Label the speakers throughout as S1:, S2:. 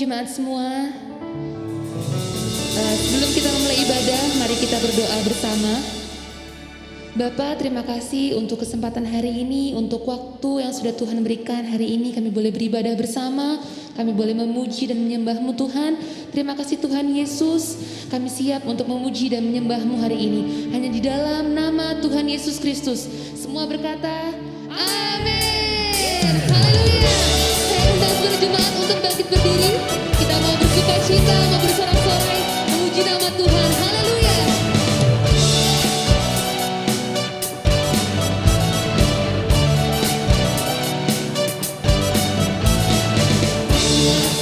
S1: jemaat semua. Sebelum kita memulai ibadah, mari kita berdoa bersama. Bapa, terima kasih untuk kesempatan hari ini, untuk waktu yang sudah Tuhan berikan hari ini. Kami boleh beribadah bersama, kami boleh memuji dan menyembah-Mu Tuhan. Terima kasih Tuhan Yesus, kami siap untuk memuji dan menyembah-Mu hari ini. Hanya di dalam nama Tuhan Yesus Kristus. Semua berkata, amin. Haleluya. Saya undang seluruh jemaat untuk bangkit berdiri. Kita mau bersuka cita, mau bersorak-sorai, memuji nama Tuhan. Haleluya.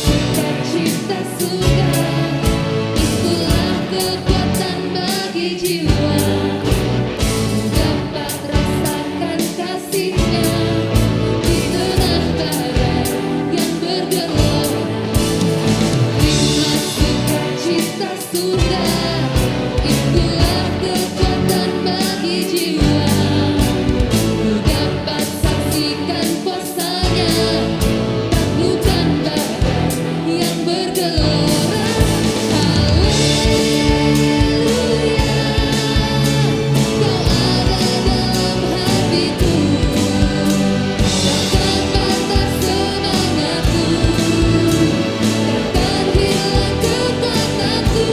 S1: Sukacita sudah, itulah kekuatan bagi jiwa. Dapat rasakan kasih-Nya di tengah badai yang bergelora. Hikmat sukacita sudah, itulah kekuatan bagi jiwa. Dapat saksikan kuasa-Nya, taklukan badai yang bergelora. Haleluya, Kau ada dalam hatiku, takkan patah semangatku, takkan hilang kekuatanku.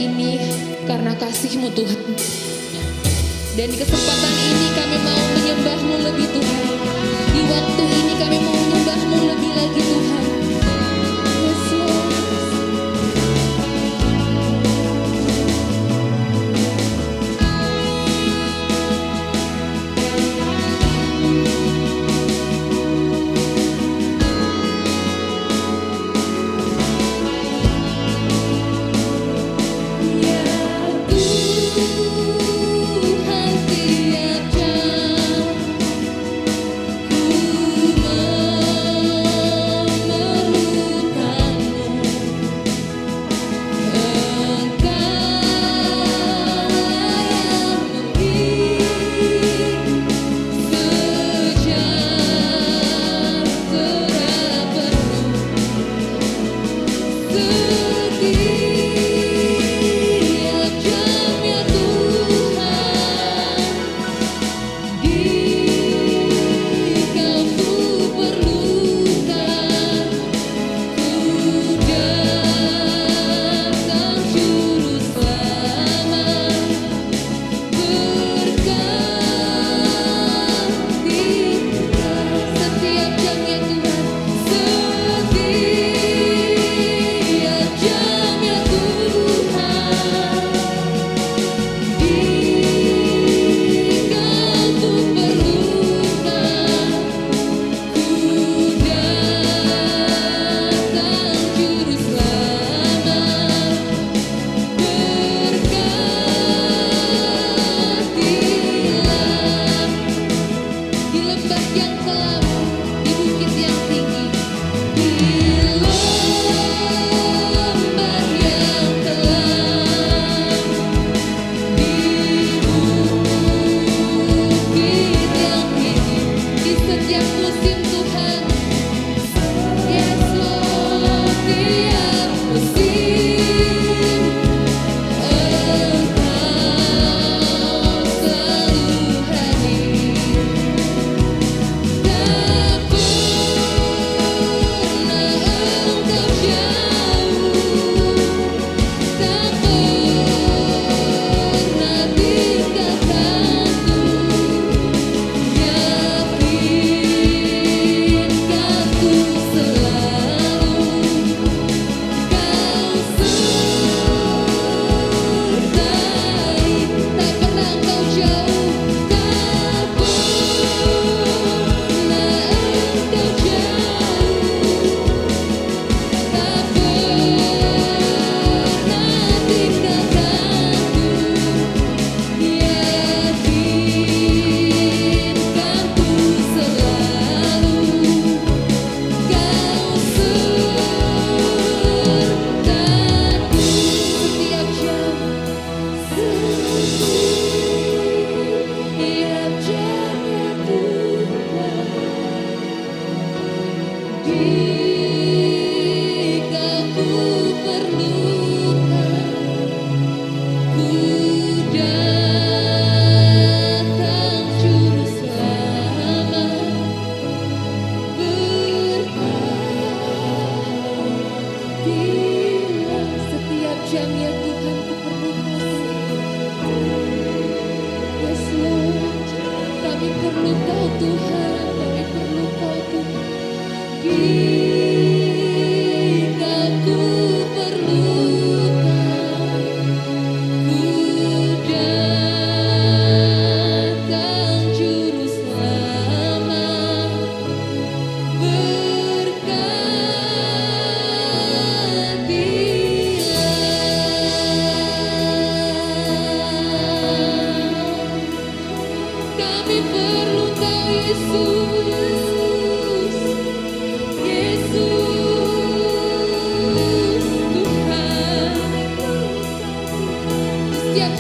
S1: ini karena kasih-Mu Tuhan. Dan di kesempatan ini kami mau menyembah-Mu lebih Tuhan. Di waktu ini kami mau menyembah-Mu lebih lagi Tuhan. Yes Lord.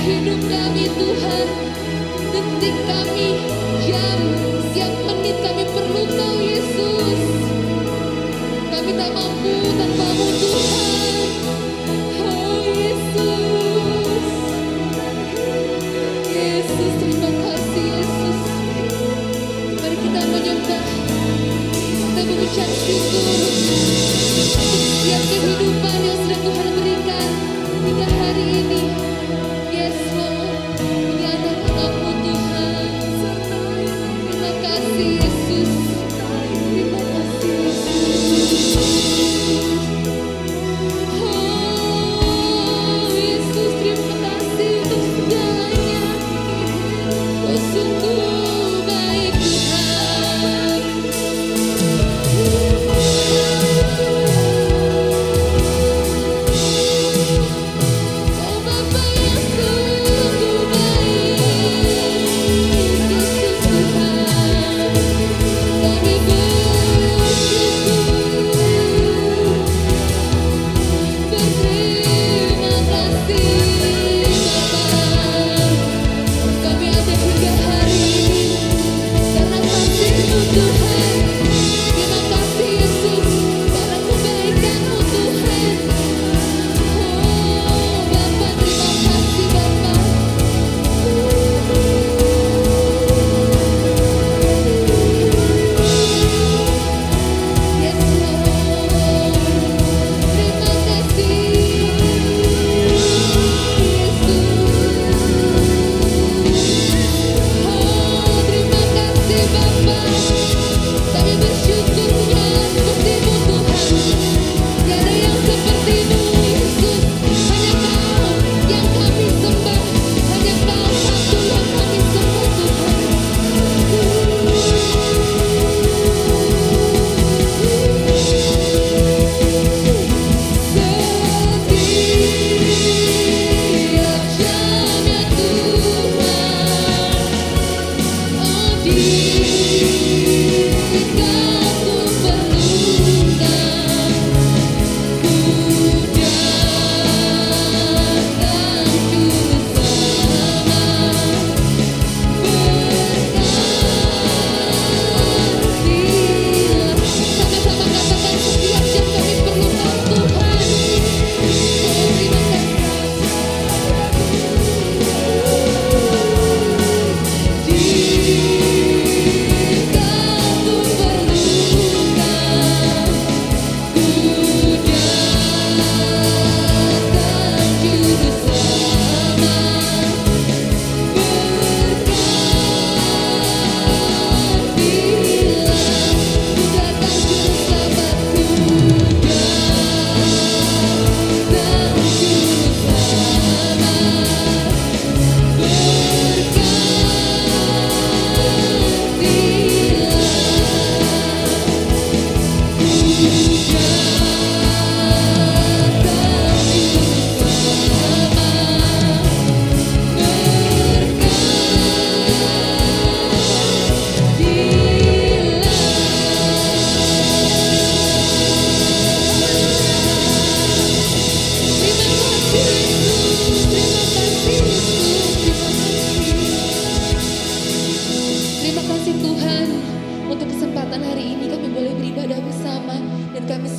S1: Hidup kami Tuhan, detik kami, jam, setiap menit kami perlu Kau Yesus. Kami tak mampu tanpa-Mu Tuhan. Oh Yesus, Yesus terima kasih Yesus. Mari kita menyembah, kita mengucap syukur untuk setiap kehidupan yang sudah Tuhan berikan hingga hari ini.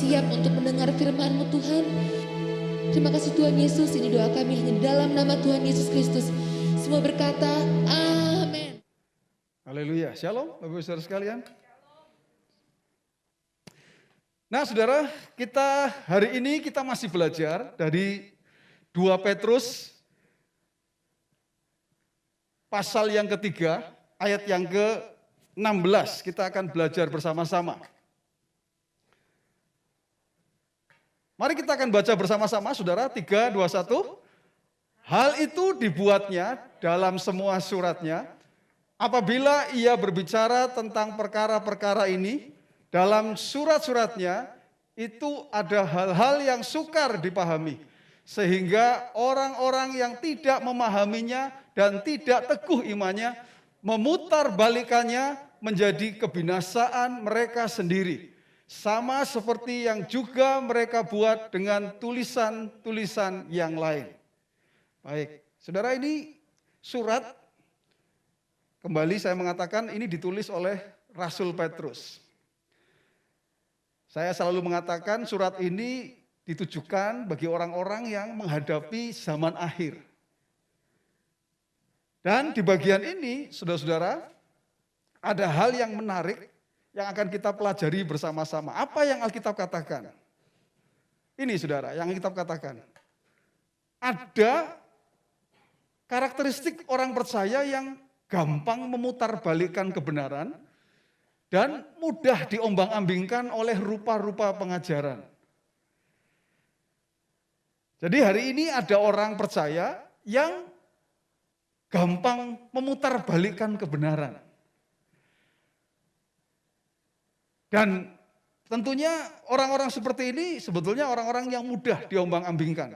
S1: siap untuk mendengar firman-Mu Tuhan. Terima kasih Tuhan Yesus, ini doa kami hanya dalam nama Tuhan Yesus Kristus. Semua berkata, amin.
S2: Haleluya, shalom Bapak Ibu Saudara sekalian. Nah saudara, hari ini kita masih belajar dari 2 Petrus pasal yang ketiga, ayat yang ke-16. Kita akan belajar bersama-sama. Mari kita akan baca bersama-sama saudara, 3, 2, 1. Hal itu dibuatnya dalam semua suratnya, apabila ia berbicara tentang perkara-perkara ini, dalam surat-suratnya itu ada hal-hal yang sukar dipahami. Sehingga orang-orang yang tidak memahaminya dan tidak teguh imannya, memutarbalikannya menjadi kebinasaan mereka sendiri. Sama seperti yang juga mereka buat dengan tulisan-tulisan yang lain. Baik, saudara, ini surat, kembali saya mengatakan ini ditulis oleh Rasul Petrus. Saya selalu mengatakan surat ini ditujukan bagi orang-orang yang menghadapi zaman akhir. Dan di bagian ini, saudara-saudara, ada hal yang menarik yang akan kita pelajari bersama-sama. Apa yang Alkitab katakan? Ini saudara, yang Alkitab katakan. Ada karakteristik orang percaya yang gampang memutarbalikkan kebenaran dan mudah diombang-ambingkan oleh rupa-rupa pengajaran. Jadi hari ini ada orang percaya yang gampang memutarbalikkan kebenaran. Dan tentunya orang-orang seperti ini sebetulnya orang-orang yang mudah diombang-ambingkan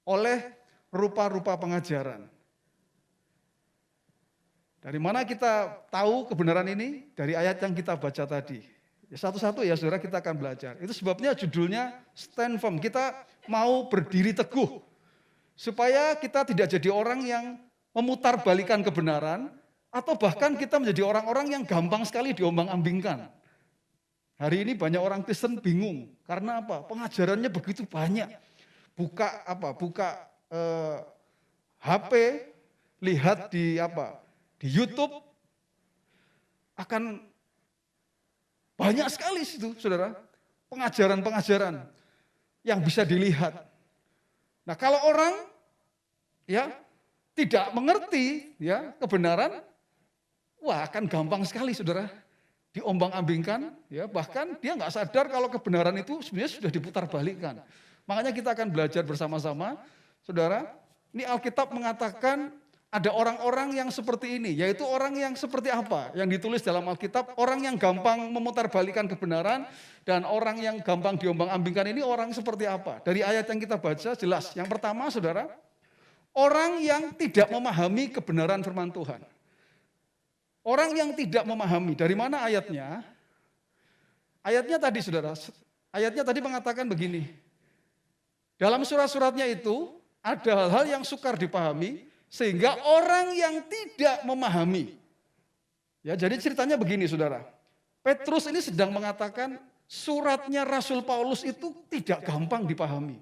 S2: oleh rupa-rupa pengajaran. Dari mana kita tahu kebenaran ini? Dari ayat yang kita baca tadi. Satu-satu ya saudara, kita akan belajar. Itu sebabnya judulnya stand firm. Kita mau berdiri teguh. Supaya kita tidak jadi orang yang memutarbalikkan kebenaran. Atau bahkan kita menjadi orang-orang yang gampang sekali diombang-ambingkan. Hari ini banyak orang Kristen bingung. Karena apa? Pengajarannya begitu banyak. Buka HP, lihat di YouTube, akan banyak sekali situ, saudara, pengajaran-pengajaran yang bisa dilihat. Nah, kalau orang tidak mengerti kebenaran, wah akan gampang sekali, saudara, diombang-ambingkan, bahkan dia nggak sadar kalau kebenaran itu sebenarnya sudah diputarbalikkan. Makanya kita akan belajar bersama-sama, saudara. Ini Alkitab mengatakan ada orang-orang yang seperti ini, yaitu orang yang seperti apa? Yang ditulis dalam Alkitab, orang yang gampang memutarbalikkan kebenaran dan orang yang gampang diombang-ambingkan ini orang seperti apa? Dari ayat yang kita baca jelas. Yang pertama, saudara, orang yang tidak memahami kebenaran firman Tuhan. Orang yang tidak memahami. Dari mana ayatnya? Ayatnya tadi, saudara, ayatnya tadi mengatakan begini. Dalam surat-suratnya itu ada hal-hal yang sukar dipahami, sehingga orang yang tidak memahami. Jadi ceritanya begini saudara. Petrus ini sedang mengatakan suratnya Rasul Paulus itu tidak gampang dipahami.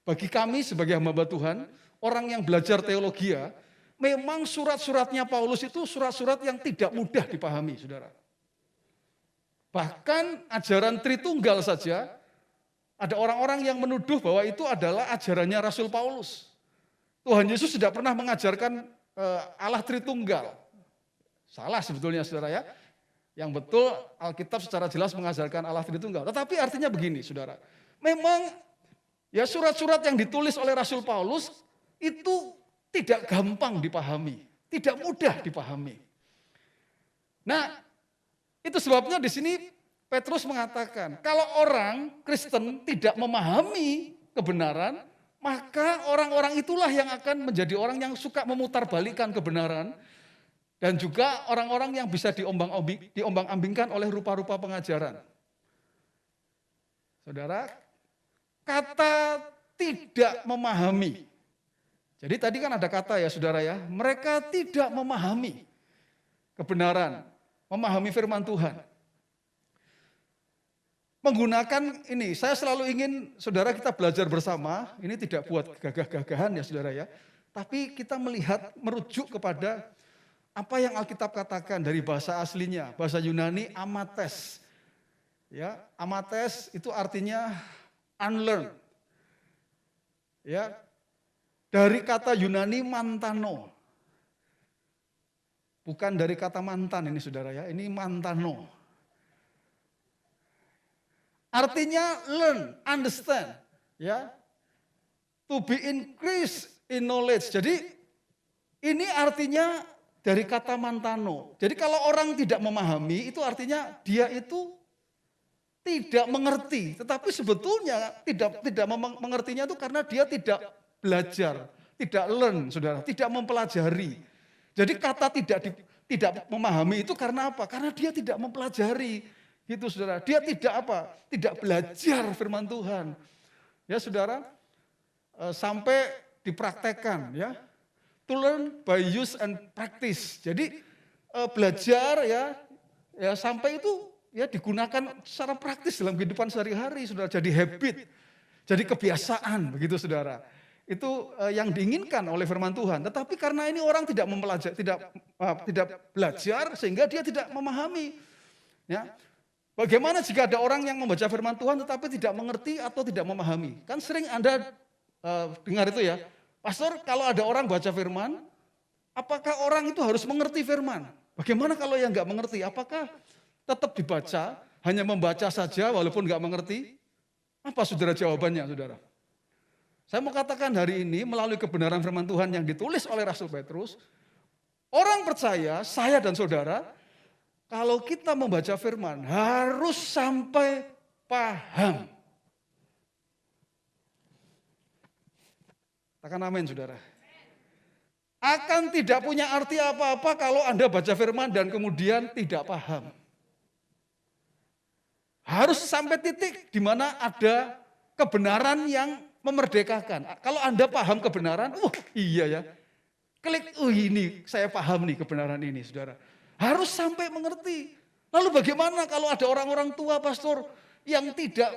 S2: Bagi kami sebagai hamba Tuhan, orang yang belajar teologi, memang surat-suratnya Paulus itu surat-surat yang tidak mudah dipahami saudara. Bahkan ajaran Tritunggal saja, ada orang-orang yang menuduh bahwa itu adalah ajarannya Rasul Paulus. Tuhan Yesus tidak pernah mengajarkan Allah Tritunggal. Salah sebetulnya saudara ya. Yang betul Alkitab secara jelas mengajarkan Allah Tritunggal. Tetapi artinya begini saudara. Memang surat-surat yang ditulis oleh Rasul Paulus itu tidak gampang dipahami. Tidak mudah dipahami. Nah itu sebabnya di sini Petrus mengatakan kalau orang Kristen tidak memahami kebenaran, maka orang-orang itulah yang akan menjadi orang yang suka memutarbalikkan kebenaran dan juga orang-orang yang bisa diombang-ambingkan oleh rupa-rupa pengajaran. Saudara, kata tidak memahami. Jadi tadi kan ada kata ya saudara ya, mereka tidak memahami kebenaran, memahami firman Tuhan. menggunakan ini, saya selalu ingin saudara kita belajar bersama, ini tidak buat gagah-gagahan ya saudara ya, tapi kita melihat, merujuk kepada apa yang Alkitab katakan dari bahasa aslinya, bahasa Yunani amates. Ya, amates itu artinya unlearn. Ya, dari kata Yunani mantano. Bukan dari kata mantan ini saudara ya, ini mantano. Artinya learn, understand, ya. To be increased in knowledge. Jadi ini artinya dari kata mantano. Jadi kalau orang tidak memahami itu artinya dia itu tidak mengerti. Tetapi sebetulnya tidak mengertinya itu karena dia tidak belajar, tidak learn, saudara, tidak mempelajari. Jadi kata tidak memahami itu karena apa? Karena dia tidak mempelajari, gitu saudara. Dia tidak apa? Tidak belajar firman Tuhan. Ya saudara, sampai dipraktekkan ya. To learn by use and practice. Jadi belajar ya sampai itu ya digunakan secara praktis dalam kehidupan sehari-hari, saudara. Jadi habit, jadi kebiasaan, begitu saudara. Itu yang diinginkan oleh firman Tuhan. Tetapi karena ini orang tidak mempelajari, tidak belajar, sehingga dia tidak memahami. Ya, bagaimana jika ada orang yang membaca firman Tuhan tetapi tidak mengerti atau tidak memahami? Kan sering Anda dengar itu ya, Pastor, kalau ada orang baca firman, apakah orang itu harus mengerti firman? Bagaimana kalau yang nggak mengerti? Apakah tetap dibaca, hanya membaca saja walaupun nggak mengerti? Apa saudara jawabannya, saudara? Saya mau katakan hari ini melalui kebenaran firman Tuhan yang ditulis oleh Rasul Petrus, orang percaya, saya dan saudara, kalau kita membaca firman harus sampai paham. Katakan amin, saudara. Akan tidak punya arti apa-apa kalau Anda baca firman dan kemudian tidak paham. Harus sampai titik di mana ada kebenaran yang memerdekakan. Kalau Anda paham kebenaran, iya ya. Klik, ini saya paham nih kebenaran ini, saudara. Harus sampai mengerti. Lalu bagaimana kalau ada orang-orang tua, pastor, yang tidak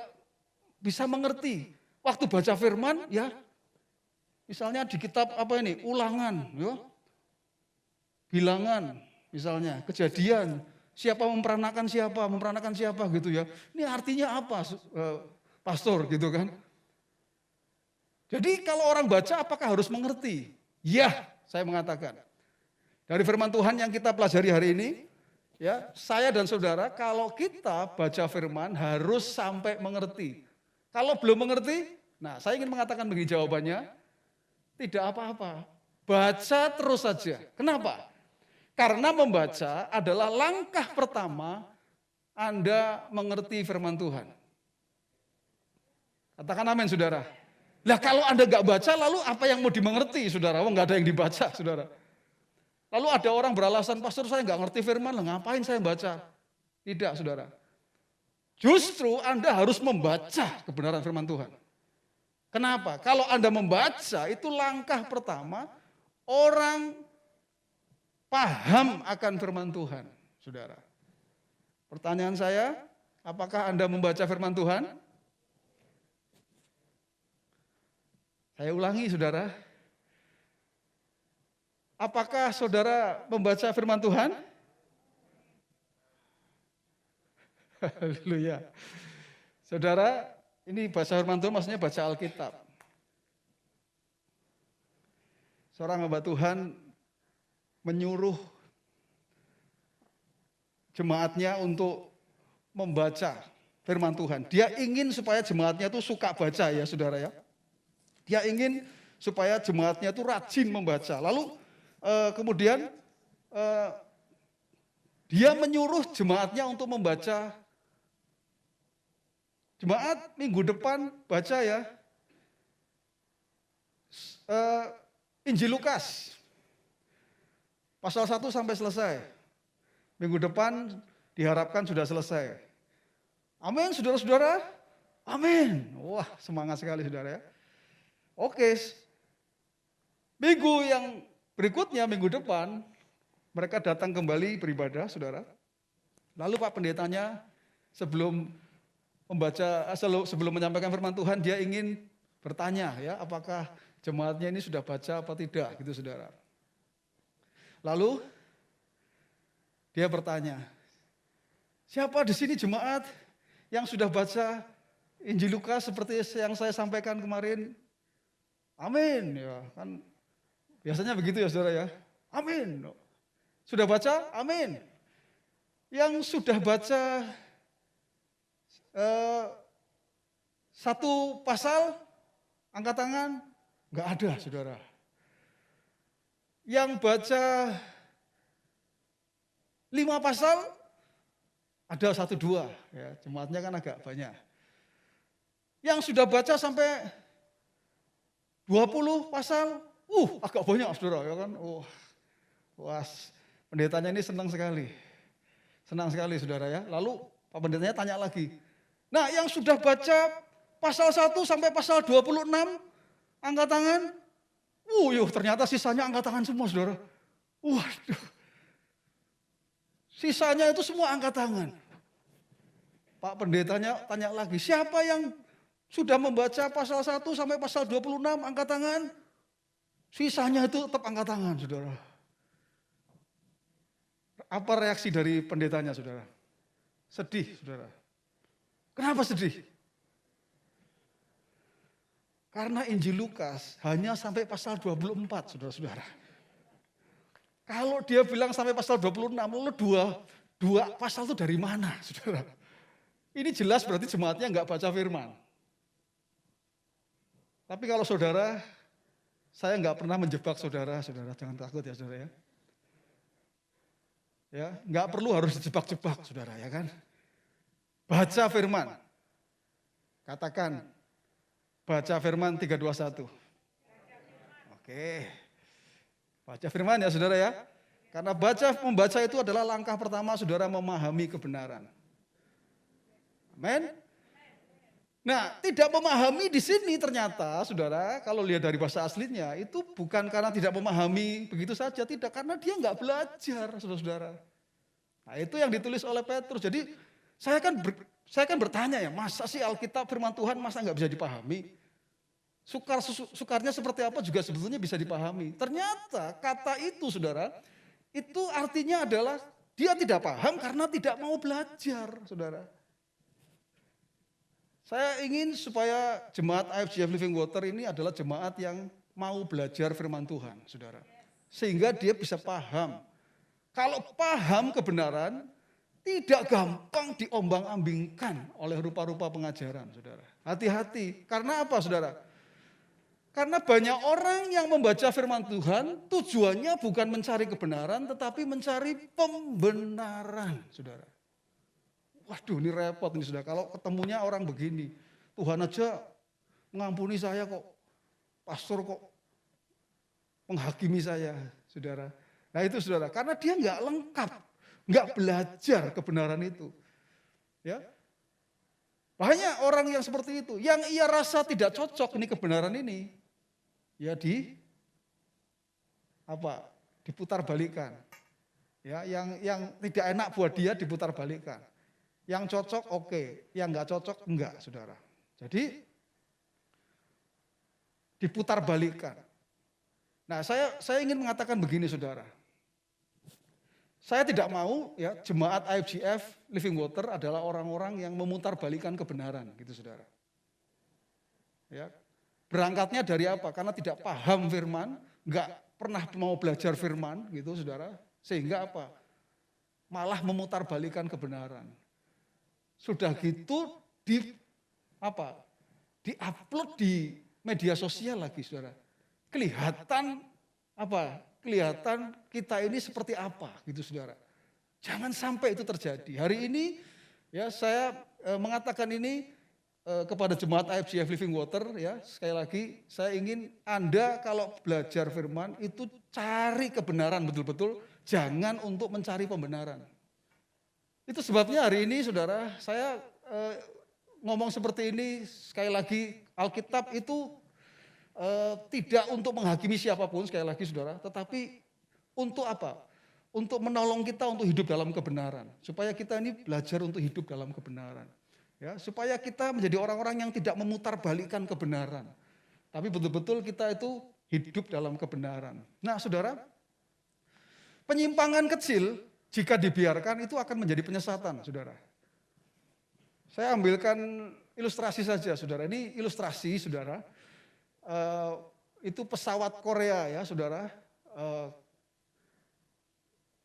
S2: bisa mengerti? Waktu baca firman, ya, misalnya di kitab apa ini, Ulangan, ya, Bilangan, misalnya, Kejadian, siapa memperanakan siapa gitu ya. Ini artinya apa, pastor, gitu kan? Jadi kalau orang baca apakah harus mengerti? Ya, saya mengatakan. Dari firman Tuhan yang kita pelajari hari ini, ya, saya dan saudara kalau kita baca firman harus sampai mengerti. Kalau belum mengerti, nah saya ingin mengatakan begini jawabannya, tidak apa-apa. Baca terus saja. Kenapa? Karena membaca adalah langkah pertama Anda mengerti firman Tuhan. Katakan amin, saudara. Lah kalau Anda nggak baca, lalu apa yang mau dimengerti, saudara? Nggak ada yang dibaca, saudara. Lalu ada orang beralasan, pastor saya nggak ngerti firman, lah ngapain saya baca? Tidak, saudara. Justru Anda harus membaca kebenaran firman Tuhan. Kenapa? Kalau Anda membaca, itu langkah pertama orang paham akan firman Tuhan, saudara. Pertanyaan saya, apakah Anda membaca firman Tuhan? Saya ulangi, saudara. Apakah saudara membaca firman Tuhan? Haleluya. Saudara, ini baca firman Tuhan maksudnya baca Alkitab. Seorang hamba Tuhan menyuruh jemaatnya untuk membaca firman Tuhan. Dia ingin supaya jemaatnya itu suka baca ya, saudara ya. Dia ingin supaya jemaatnya itu rajin membaca. Lalu kemudian dia menyuruh jemaatnya untuk membaca. Jemaat minggu depan baca ya Injil Lukas pasal 1 sampai selesai. Minggu depan diharapkan sudah selesai. Amin, saudara-saudara. Amin. Wah, semangat sekali, saudara ya. Oke, minggu yang berikutnya, minggu depan, mereka datang kembali beribadah, saudara. Lalu Pak Pendetanya sebelum sebelum menyampaikan firman Tuhan, dia ingin bertanya ya, apakah jemaatnya ini sudah baca apa tidak gitu saudara. Lalu dia bertanya, siapa di sini jemaat yang sudah baca Injil Lukas seperti yang saya sampaikan kemarin? Amin. Ya, kan biasanya begitu ya saudara ya. Amin. Sudah baca? Amin. Yang sudah baca satu pasal, angkat tangan? Enggak ada saudara. Yang baca 5 pasal, ada 1-2. Ya, jemaatnya kan agak banyak. Yang sudah baca sampai 20 pasal, agak banyak saudara. Ya kan? Wah, pendetanya ini senang sekali. Senang sekali saudara ya. Lalu Pak pendetanya tanya lagi. Nah yang sudah baca pasal 1 sampai pasal 26, angkat tangan. Ternyata sisanya angkat tangan semua saudara. Waduh. Sisanya itu semua angkat tangan. Pak pendetanya tanya lagi, siapa yang sudah membaca pasal 1 sampai pasal 26, angkat tangan. Sisanya itu tetap angkat tangan saudara. Apa reaksi dari pendetanya saudara? Sedih saudara. Kenapa sedih? Karena Injil Lukas hanya sampai pasal 24 saudara-saudara. Kalau dia bilang sampai pasal 26, lalu dua pasal itu dari mana saudara? Ini jelas berarti jemaatnya enggak baca firman. Tapi kalau saudara, saya enggak pernah menjebak saudara, jangan takut ya saudara ya. Ya, enggak perlu harus dijebak-jebak saudara ya kan. Baca firman. Katakan, baca firman 3, 2, 1. Oke. Baca firman ya saudara ya. Karena membaca itu adalah langkah pertama saudara memahami kebenaran. Amin. Nah, tidak memahami di sini ternyata saudara, kalau lihat dari bahasa aslinya itu bukan karena tidak memahami begitu saja, tidak, karena dia enggak belajar saudara-saudara. Nah, itu yang ditulis oleh Petrus. Jadi saya kan bertanya ya, masa sih Alkitab firman Tuhan masa enggak bisa dipahami? Sukarnya seperti apa juga sebetulnya bisa dipahami. Ternyata kata itu saudara, itu artinya adalah dia tidak paham karena tidak mau belajar saudara. Saya ingin supaya jemaat IFGF Living Water ini adalah jemaat yang mau belajar firman Tuhan, saudara. Sehingga dia bisa paham. Kalau paham kebenaran, tidak gampang diombang-ambingkan oleh rupa-rupa pengajaran, saudara. Hati-hati. Karena apa, saudara? Karena banyak orang yang membaca firman Tuhan, tujuannya bukan mencari kebenaran, tetapi mencari pembenaran, saudara. Waduh, ini repot ini saudara, kalau ketemunya orang begini. Tuhan aja mengampuni saya kok, pastor kok menghakimi saya, saudara. Nah itu saudara, karena dia nggak lengkap, nggak belajar kebenaran itu. Ya, banyak orang yang seperti itu, yang ia rasa tidak cocok ini kebenaran ini, ya diputar balikan. Ya, yang tidak enak buat dia diputar balikan. Yang cocok oke, yang enggak cocok enggak, saudara. Jadi diputar balikan. Nah, saya ingin mengatakan begini, saudara. Saya tidak mau ya jemaat IFGF Living Water adalah orang-orang yang memutar balikan kebenaran, gitu, saudara. Ya, berangkatnya dari apa? Karena tidak paham firman, enggak pernah mau belajar firman, gitu, saudara. Sehingga apa? Malah memutar balikan kebenaran. Sudah gitu di-upload di media sosial lagi, saudara. Kelihatan kita ini seperti apa, gitu, saudara. Jangan sampai itu terjadi. Hari ini ya saya mengatakan ini kepada jemaat IFGF Living Water ya, sekali lagi saya ingin Anda kalau belajar firman itu cari kebenaran betul-betul, jangan untuk mencari pembenaran. Itu sebabnya hari ini saudara, saya ngomong seperti ini, sekali lagi Alkitab itu tidak untuk menghakimi siapapun, sekali lagi saudara, tetapi untuk apa? Untuk menolong kita untuk hidup dalam kebenaran, supaya kita ini belajar untuk hidup dalam kebenaran. Ya, supaya kita menjadi orang-orang yang tidak memutarbalikkan kebenaran. Tapi betul-betul kita itu hidup dalam kebenaran. Nah, saudara, penyimpangan kecil jika dibiarkan itu akan menjadi penyesatan, saudara. Saya ambilkan ilustrasi saja, saudara. Ini ilustrasi, saudara. Itu pesawat Korea ya, saudara.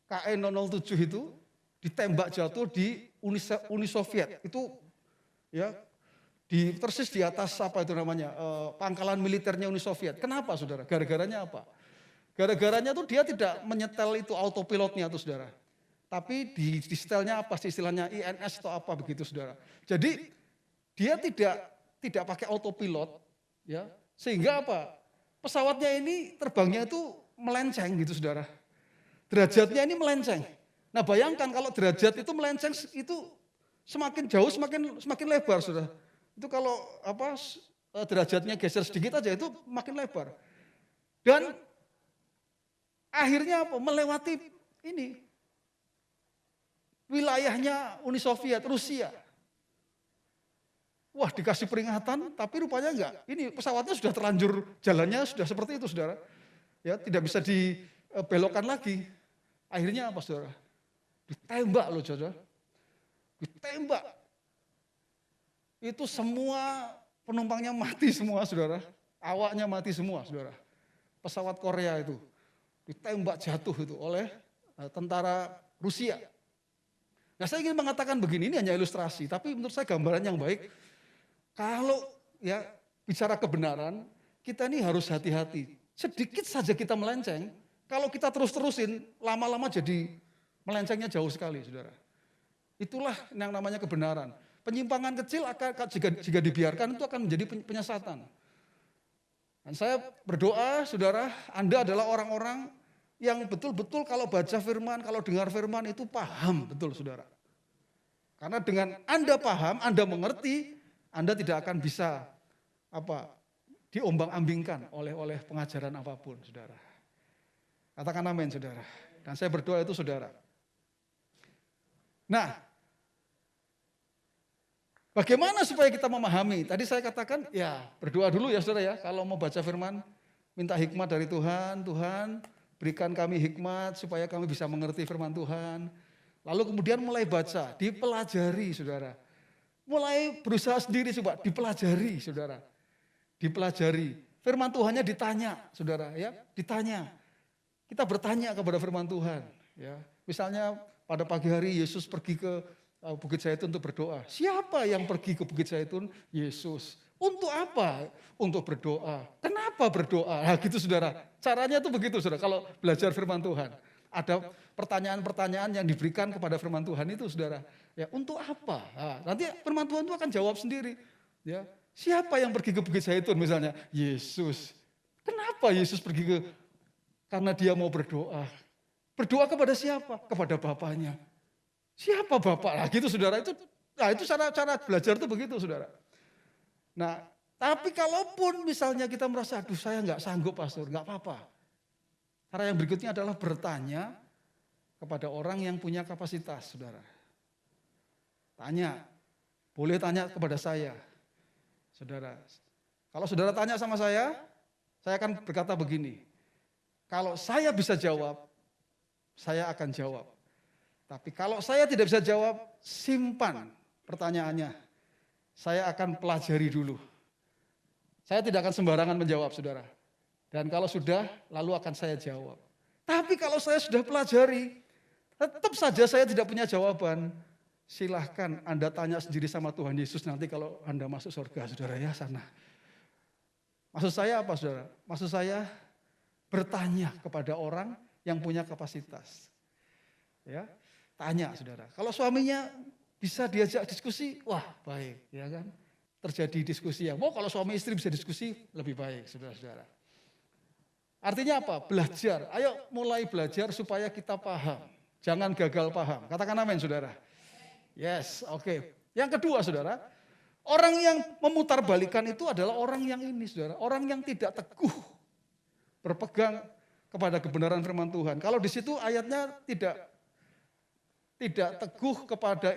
S2: KN-007 itu ditembak jatuh di Uni Soviet. Itu ya persis di atas apa itu namanya pangkalan militernya Uni Soviet. Kenapa, saudara? Gara-garanya apa? Gara-garanya tuh dia tidak menyetel itu autopilotnya tuh, saudara. Tapi di setelnya apa sih istilahnya INS atau apa begitu, saudara. Jadi dia tidak pakai autopilot, ya, sehingga apa? Pesawatnya ini terbangnya itu melenceng gitu, saudara. Derajatnya ini melenceng. Nah, bayangkan kalau derajat itu melenceng itu semakin jauh semakin lebar, saudara. Itu kalau derajatnya geser sedikit aja itu makin lebar. Dan akhirnya apa? Melewati ini wilayahnya Uni Soviet, Rusia. Wah, dikasih peringatan, tapi rupanya enggak. Ini pesawatnya sudah terlanjur jalannya sudah seperti itu, saudara. Ya, tidak bisa dibelokkan lagi. Akhirnya apa, saudara? Ditembak loh, saudara. Ditembak. Itu semua penumpangnya mati semua, saudara. Awaknya mati semua, saudara. Pesawat Korea itu ditembak jatuh itu oleh tentara Rusia. Nah, saya ingin mengatakan begini, ini hanya ilustrasi, tapi menurut saya gambaran yang baik. Kalau ya bicara kebenaran, kita ini harus hati-hati. Sedikit saja kita melenceng, kalau kita terus-terusin, lama-lama jadi melencengnya jauh sekali, saudara. Itulah yang namanya kebenaran. Penyimpangan kecil jika dibiarkan itu akan menjadi penyesatan. Dan saya berdoa, saudara, Anda adalah orang-orang yang betul-betul kalau baca firman, kalau dengar firman itu paham betul, saudara. Karena dengan Anda paham, Anda mengerti, Anda tidak akan bisa diombang-ambingkan oleh pengajaran apapun, saudara. Katakan amin, saudara. Dan saya berdoa itu, saudara. Nah, bagaimana supaya kita memahami? Tadi saya katakan, ya berdoa dulu ya, saudara ya. Kalau mau baca firman, minta hikmat dari Tuhan. Tuhan, berikan kami hikmat supaya kami bisa mengerti firman Tuhan. Lalu kemudian mulai baca, dipelajari, saudara. Mulai berusaha sendiri, coba dipelajari, saudara. Dipelajari. Firman Tuhannya ditanya, saudara, ya, ditanya. Kita bertanya kepada firman Tuhan, ya. Misalnya pada pagi hari Yesus pergi ke Bukit Zaitun untuk berdoa. Siapa yang pergi ke Bukit Zaitun? Yesus. Untuk apa? Untuk berdoa. Kenapa berdoa? Nah, gitu, saudara. Caranya tuh begitu, saudara. Kalau belajar firman Tuhan, ada pertanyaan-pertanyaan yang diberikan kepada firman Tuhan itu, saudara. Ya, untuk apa? Nah, nanti firman Tuhan itu akan jawab sendiri. Ya, siapa yang pergi ke Bukit Zaitun misalnya? Yesus. Kenapa Yesus pergi karena dia mau berdoa. Berdoa kepada siapa? Kepada Bapaknya. Siapa Bapak? Nah, gitu, saudara. Itu cara belajar itu begitu, saudara. Nah, tapi kalaupun misalnya kita merasa, aduh saya nggak sanggup, pastor, nggak apa-apa. Cara yang berikutnya adalah bertanya kepada orang yang punya kapasitas, saudara. Tanya, boleh tanya kepada saya, saudara. Kalau saudara tanya sama saya akan berkata begini, kalau saya bisa jawab, saya akan jawab. Tapi kalau saya tidak bisa jawab, simpan pertanyaannya. Saya akan pelajari dulu. Saya tidak akan sembarangan menjawab, saudara. Dan kalau sudah, lalu akan saya jawab. Tapi kalau saya sudah pelajari, tetap saja saya tidak punya jawaban. Silahkan Anda tanya sendiri sama Tuhan Yesus nanti kalau Anda masuk surga, saudara, ya, sana. Maksud saya apa, saudara? Maksud saya bertanya kepada orang yang punya kapasitas. Ya, tanya, saudara. Kalau suaminya bisa diajak diskusi, wah baik, ya kan? Terjadi diskusi yang, kalau suami istri bisa diskusi, lebih baik, saudara-saudara. Artinya apa? Belajar. Ayo mulai belajar supaya kita paham. Jangan gagal paham. Katakan amin, saudara. Yes, oke. Yang kedua, saudara, orang yang memutarbalikkan itu adalah orang yang ini, saudara. Orang yang tidak teguh berpegang kepada kebenaran firman Tuhan. Kalau di situ ayatnya tidak teguh kepada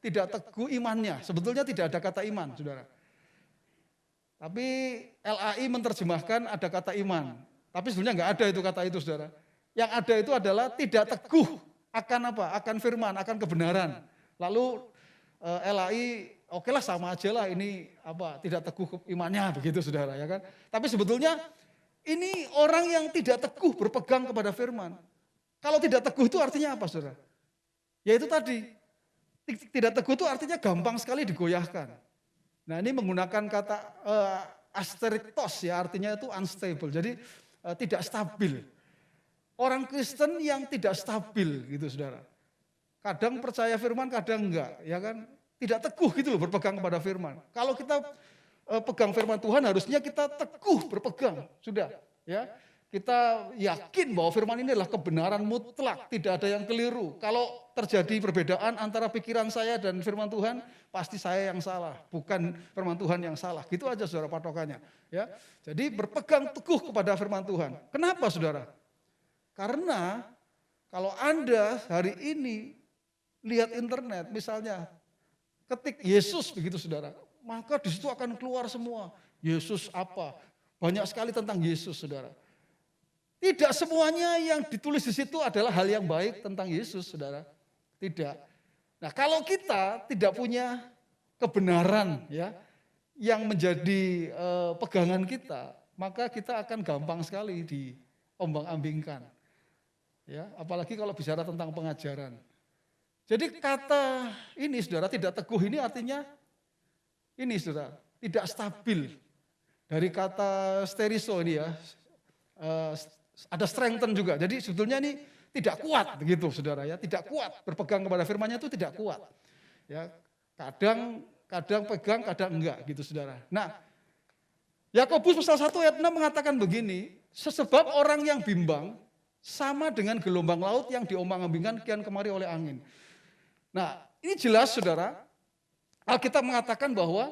S2: tidak teguh imannya. Sebetulnya tidak ada kata iman, saudara. Tapi LAI menerjemahkan ada kata iman. Tapi sebenarnya nggak ada itu kata itu, saudara. Yang ada itu adalah tidak teguh akan apa? Akan firman, akan kebenaran. Lalu LAI, oke lah sama aja lah ini apa? Tidak teguh imannya begitu, saudara, ya kan? Tapi sebetulnya ini orang yang tidak teguh berpegang kepada firman. Kalau tidak teguh itu artinya apa, saudara? Ya itu tadi, tidak teguh itu artinya gampang sekali digoyahkan. Nah ini menggunakan kata asteriktos ya, artinya itu unstable, jadi tidak stabil. Orang Kristen yang tidak stabil gitu, saudara. Kadang percaya firman, kadang enggak, ya kan? Tidak teguh gitu loh berpegang kepada firman. Kalau kita pegang firman Tuhan harusnya kita teguh berpegang, sudah, ya. Kita yakin bahwa firman ini adalah kebenaran mutlak, tidak ada yang keliru. Kalau terjadi perbedaan antara pikiran saya dan firman Tuhan, pasti saya yang salah, bukan firman Tuhan yang salah. Gitu aja, saudara, patokannya. Ya, jadi berpegang teguh kepada firman Tuhan. Kenapa, saudara? Karena kalau Anda hari ini lihat internet, misalnya ketik Yesus begitu, saudara, maka di situ akan keluar semua. Yesus apa? Banyak sekali tentang Yesus, saudara. Tidak semuanya yang ditulis di situ adalah hal yang baik tentang Yesus, saudara. Tidak. Nah, kalau kita tidak punya kebenaran ya yang menjadi pegangan kita, maka kita akan gampang sekali diombang-ambingkan. Ya, apalagi kalau bicara tentang pengajaran. Jadi kata ini, saudara, tidak teguh ini artinya ini, saudara, tidak stabil. Dari kata steriso ini ya, ada strengthen juga. Jadi sebetulnya ini tidak kuat begitu, saudara, ya, tidak kuat berpegang kepada firman-Nya itu tidak kuat. Ya, kadang pegang, kadang enggak gitu, saudara. Nah, Yakobus pasal 1 ayat 6 mengatakan begini, sebab orang yang bimbang sama dengan gelombang laut yang diombang-ambingkan kian kemari oleh angin. Nah, ini jelas, saudara, Alkitab mengatakan bahwa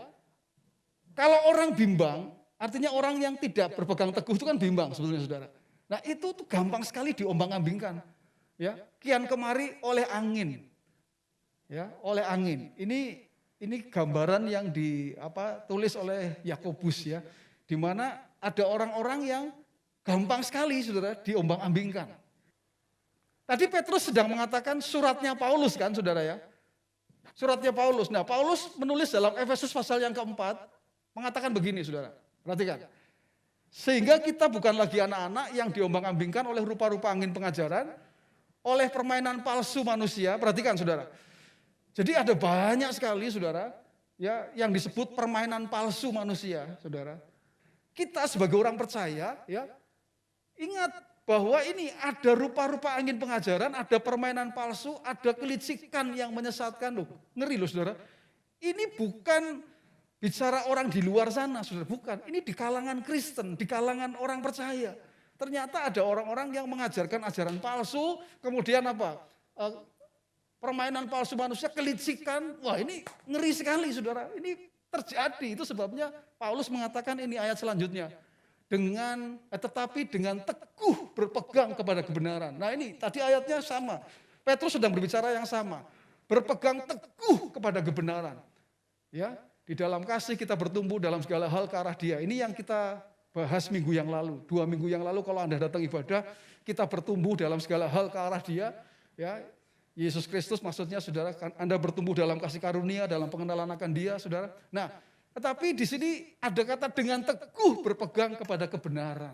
S2: kalau orang bimbang, artinya orang yang tidak berpegang teguh itu kan bimbang sebetulnya, saudara. Nah itu tuh gampang sekali diombang-ambingkan, ya, kian kemari oleh angin, ya, oleh angin. Ini gambaran yang tulis oleh Yakobus ya, di mana ada orang-orang yang gampang sekali, saudara, diombang-ambingkan. Tadi Petrus sedang mengatakan suratnya Paulus kan, saudara, ya, suratnya Paulus. Nah Paulus menulis dalam Efesus pasal yang keempat mengatakan begini, saudara, perhatikan. Sehingga kita bukan lagi anak-anak yang diombang-ambingkan oleh rupa-rupa angin pengajaran, oleh permainan palsu manusia. Perhatikan, saudara. Jadi ada banyak sekali, saudara, ya, yang disebut permainan palsu manusia, saudara. Kita sebagai orang percaya, ya, ingat bahwa ini ada rupa-rupa angin pengajaran, ada permainan palsu, ada kelicikan yang menyesatkan. Loh, ngeri loh, saudara. Ini bukan bicara orang di luar sana, saudara, bukan. Ini di kalangan Kristen, di kalangan orang percaya. Ternyata ada orang-orang yang mengajarkan ajaran palsu, kemudian apa? Permainan palsu manusia, kelicikan. Wah, ini ngeri sekali, saudara. Ini terjadi, itu sebabnya Paulus mengatakan ini ayat selanjutnya. Tetapi dengan teguh berpegang kepada kebenaran. Nah ini tadi ayatnya sama. Petrus sedang berbicara yang sama. Berpegang teguh kepada kebenaran. Ya. Di dalam kasih kita bertumbuh dalam segala hal ke arah Dia. Ini yang kita bahas minggu yang lalu. 2 minggu yang lalu kalau Anda datang ibadah, kita bertumbuh dalam segala hal ke arah Dia. Ya, Yesus Kristus maksudnya, saudara, Anda bertumbuh dalam kasih karunia, dalam pengenalan akan Dia, saudara. Nah, tetapi di sini ada kata dengan teguh berpegang kepada kebenaran.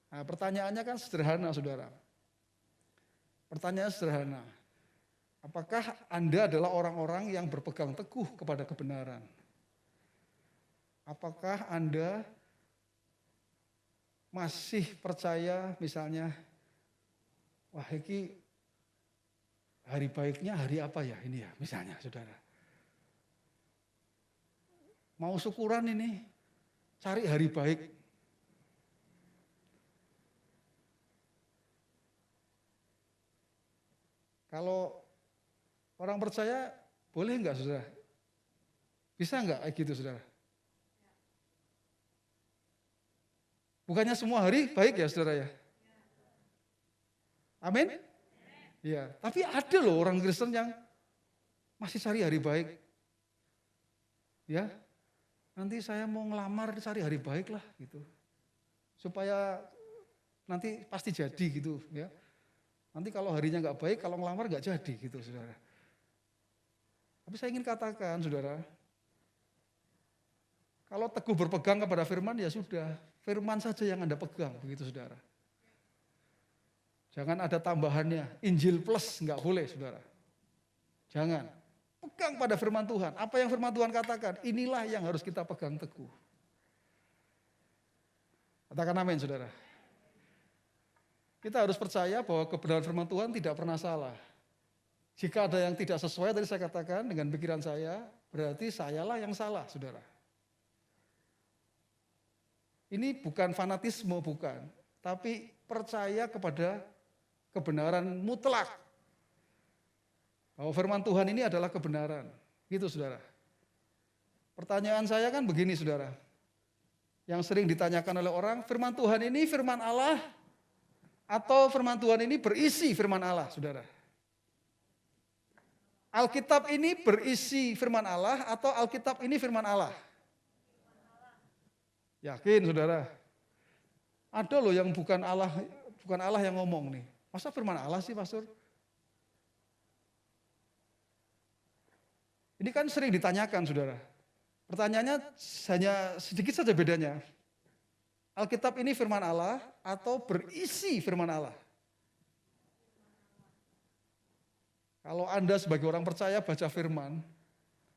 S2: Nah, pertanyaannya kan sederhana, saudara. Pertanyaannya sederhana. Apakah Anda adalah orang-orang yang berpegang teguh kepada kebenaran? Apakah Anda masih percaya misalnya, wah ini hari baiknya hari apa ya ini ya, misalnya, saudara. Mau syukuran ini, cari hari baik. Kalau orang percaya, boleh enggak, saudara? Bisa enggak kayak gitu, saudara? Bukannya semua hari baik ya, saudara ya? Amin? Ya, tapi ada loh orang Kristen yang masih cari hari baik. Ya, nanti saya mau ngelamar cari hari baik lah gitu. Supaya nanti pasti jadi gitu ya. Nanti kalau harinya nggak baik, kalau ngelamar nggak jadi gitu saudara. Tapi saya ingin katakan saudara, kalau teguh berpegang kepada firman ya sudah, firman saja yang Anda pegang begitu saudara. Jangan ada tambahannya, Injil plus nggak boleh saudara. Jangan, pegang pada firman Tuhan. Apa yang firman Tuhan katakan, inilah yang harus kita pegang teguh. Katakan amin saudara. Kita harus percaya bahwa kebenaran firman Tuhan tidak pernah salah. Jika ada yang tidak sesuai tadi saya katakan dengan pikiran saya, berarti sayalah yang salah saudara. Ini bukan fanatisme, bukan. Tapi percaya kepada kebenaran mutlak. Bahwa firman Tuhan ini adalah kebenaran. Gitu saudara. Pertanyaan saya kan begini saudara. Yang sering ditanyakan oleh orang, firman Tuhan ini firman Allah atau firman Tuhan ini berisi firman Allah saudara. Alkitab ini berisi firman Allah atau Alkitab ini firman Allah? Yakin saudara? Ada loh yang bukan Allah yang ngomong nih. Masa firman Allah sih pastor? Ini kan sering ditanyakan saudara. Pertanyaannya hanya sedikit saja bedanya. Alkitab ini firman Allah atau berisi firman Allah? Kalau Anda sebagai orang percaya baca firman,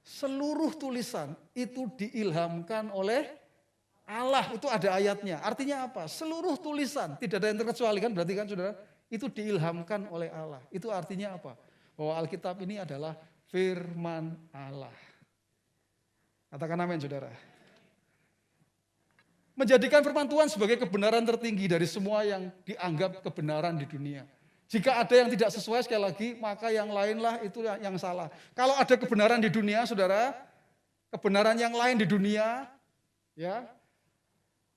S2: seluruh tulisan itu diilhamkan oleh Allah, itu ada ayatnya. Artinya apa? Seluruh tulisan, tidak ada yang terkecualikan, berarti kan saudara, itu diilhamkan oleh Allah. Itu artinya apa? Bahwa Alkitab ini adalah firman Allah. Katakan amin saudara. Menjadikan firman Tuhan sebagai kebenaran tertinggi dari semua yang dianggap kebenaran di dunia. Jika ada yang tidak sesuai sekali lagi, maka yang lainlah itu yang salah. Kalau ada kebenaran di dunia saudara, kebenaran yang lain di dunia, ya,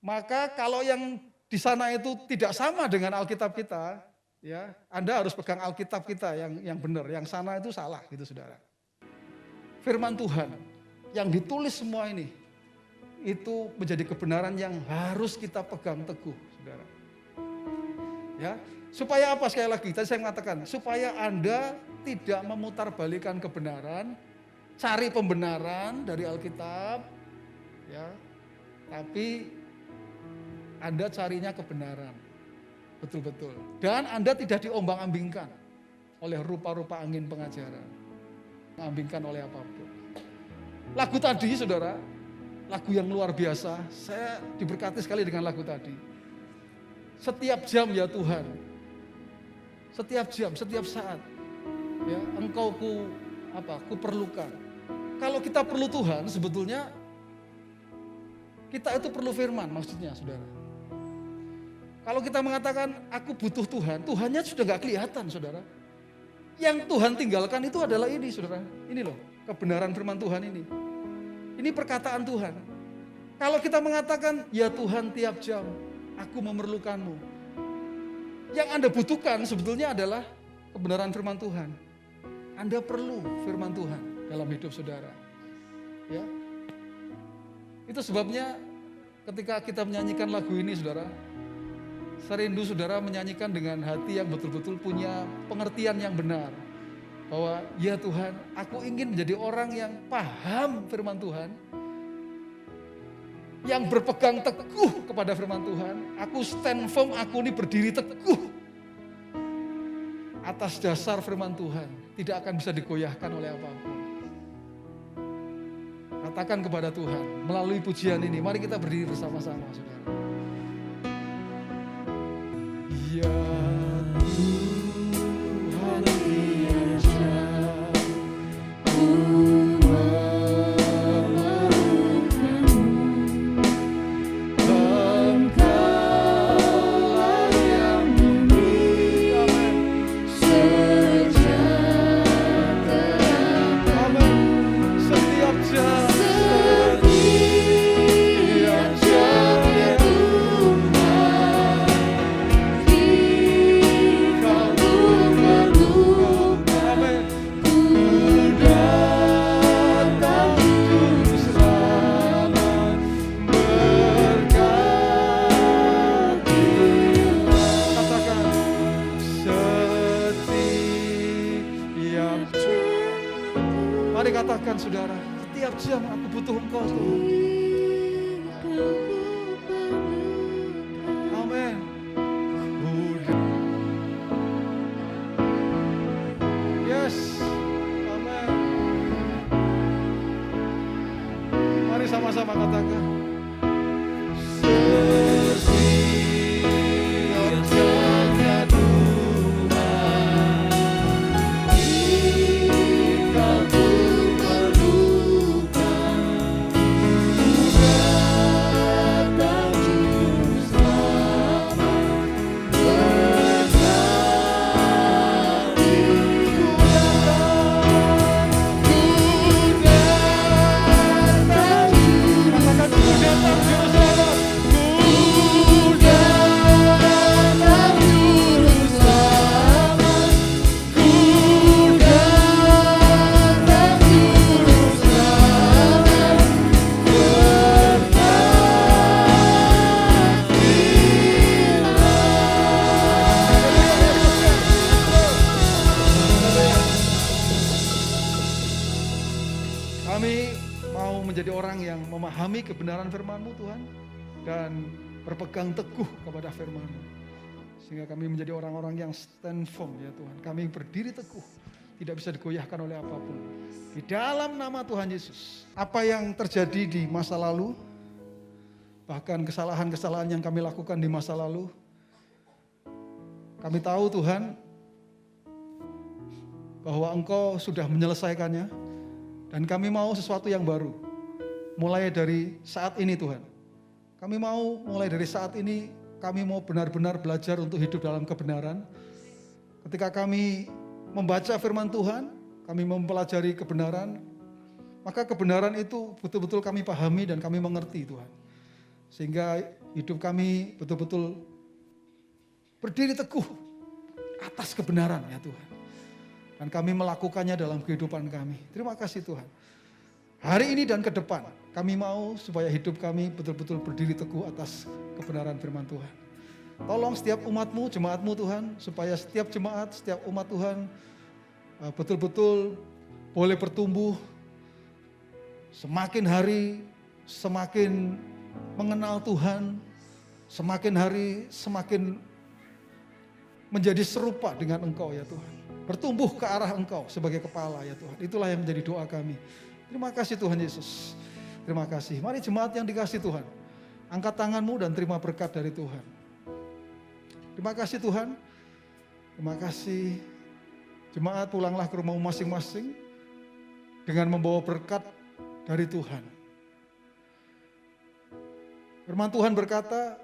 S2: maka kalau yang di sana itu tidak sama dengan Alkitab kita, ya, Anda harus pegang Alkitab kita yang benar, yang sana itu salah gitu saudara. Firman Tuhan yang ditulis semua ini, itu menjadi kebenaran yang harus kita pegang teguh saudara. Ya, supaya apa sekali lagi, tadi saya mengatakan, supaya Anda tidak memutarbalikkan kebenaran, cari pembenaran dari Alkitab, ya, tapi Anda carinya kebenaran. Betul-betul. Dan Anda tidak diombang-ambingkan oleh rupa-rupa angin pengajaran. Ambingkan oleh apapun. Lagu tadi saudara, lagu yang luar biasa. Saya diberkati sekali dengan lagu tadi. Setiap jam ya Tuhan. Setiap jam, setiap saat. Ya, Engkau ku perlukan. Kalau kita perlu Tuhan, sebetulnya kita itu perlu firman maksudnya saudara. Kalau kita mengatakan aku butuh Tuhan, Tuhannya sudah gak kelihatan saudara. Yang Tuhan tinggalkan itu adalah ini saudara. Ini loh kebenaran firman Tuhan ini. Ini perkataan Tuhan. Kalau kita mengatakan ya Tuhan tiap jam aku memerlukanmu. Yang Anda butuhkan sebetulnya adalah kebenaran firman Tuhan. Anda perlu firman Tuhan dalam hidup saudara. Ya. Itu sebabnya ketika kita menyanyikan lagu ini saudara, serindu saudara menyanyikan dengan hati yang betul-betul punya pengertian yang benar. Bahwa ya Tuhan, aku ingin menjadi orang yang paham firman Tuhan. Yang berpegang teguh kepada firman Tuhan. Aku stand firm, aku ini berdiri teguh. Atas dasar firman Tuhan. Tidak akan bisa digoyahkan oleh apapun. Katakan kepada Tuhan melalui pujian ini. Mari kita berdiri bersama-sama saudara. Ya Tuhan Yesus, ku memerlukanmu. Engkaulah yang memberi sejahtera. Amin. Setiap jam. Kau katakan saudara, setiap jam aku butuh Engkau Tuhan. Amin. Yes. Amin. Mari sama-sama katakan. Memahami kebenaran firman-Mu Tuhan dan berpegang teguh kepada firman-Mu sehingga kami menjadi orang-orang yang stand firm ya Tuhan. Kami berdiri teguh, tidak bisa digoyahkan oleh apapun. Di dalam nama Tuhan Yesus, apa yang terjadi di masa lalu, bahkan kesalahan-kesalahan yang kami lakukan di masa lalu, kami tahu Tuhan bahwa Engkau sudah menyelesaikannya dan kami mau sesuatu yang baru. Mulai dari saat ini Tuhan, kami mau mulai dari saat ini, kami mau benar-benar belajar untuk hidup dalam kebenaran. Ketika kami membaca firman Tuhan, kami mempelajari kebenaran, maka kebenaran itu betul-betul kami pahami dan kami mengerti Tuhan. Sehingga hidup kami betul-betul berdiri teguh atas kebenaran ya Tuhan. Dan kami melakukannya dalam kehidupan kami. Terima kasih Tuhan. Hari ini dan ke depan, kami mau supaya hidup kami betul-betul berdiri teguh atas kebenaran firman Tuhan. Tolong setiap umat-Mu, jemaat-Mu Tuhan, supaya setiap jemaat, setiap umat Tuhan betul-betul boleh bertumbuh, semakin hari semakin mengenal Tuhan, semakin hari semakin menjadi serupa dengan Engkau ya Tuhan. Bertumbuh ke arah Engkau sebagai kepala ya Tuhan. Itulah yang menjadi doa kami. Terima kasih Tuhan Yesus. Terima kasih. Mari jemaat yang dikasih Tuhan, angkat tanganmu dan terima berkat dari Tuhan. Terima kasih Tuhan. Terima kasih. Jemaat pulanglah ke rumahmu masing-masing dengan membawa berkat dari Tuhan. Firman Tuhan berkata,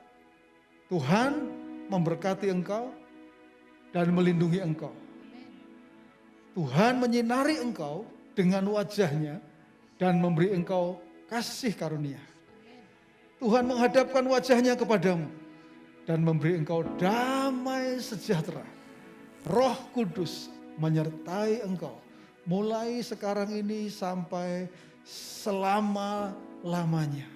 S2: Tuhan memberkati engkau dan melindungi engkau. Tuhan menyinari engkau dengan wajahnya dan memberi engkau kasih karunia. Tuhan menghadapkan wajahnya kepadamu dan memberi engkau damai sejahtera. Roh Kudus menyertai engkau mulai sekarang ini sampai selama-lamanya.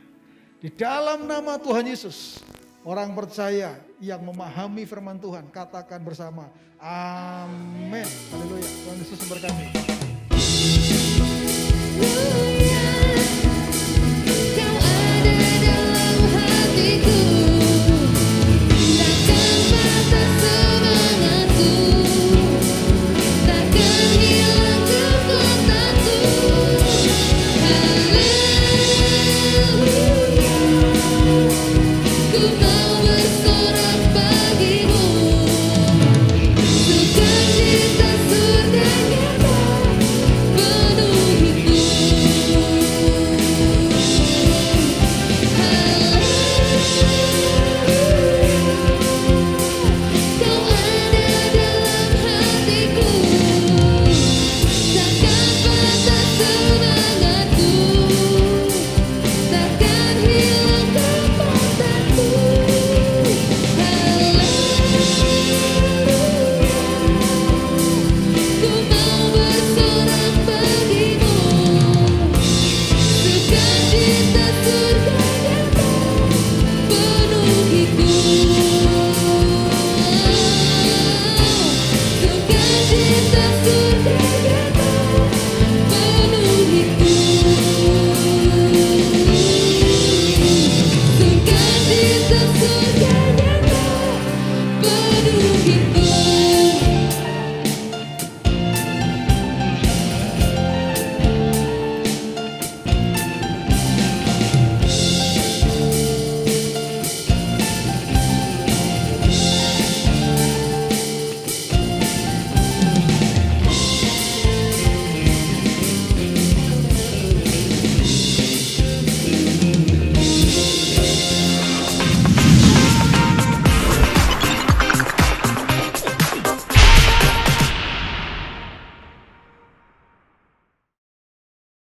S2: Di dalam nama Tuhan Yesus, orang percaya yang memahami firman Tuhan, katakan bersama, amin. Haleluya. Tuhan Yesus memberkati.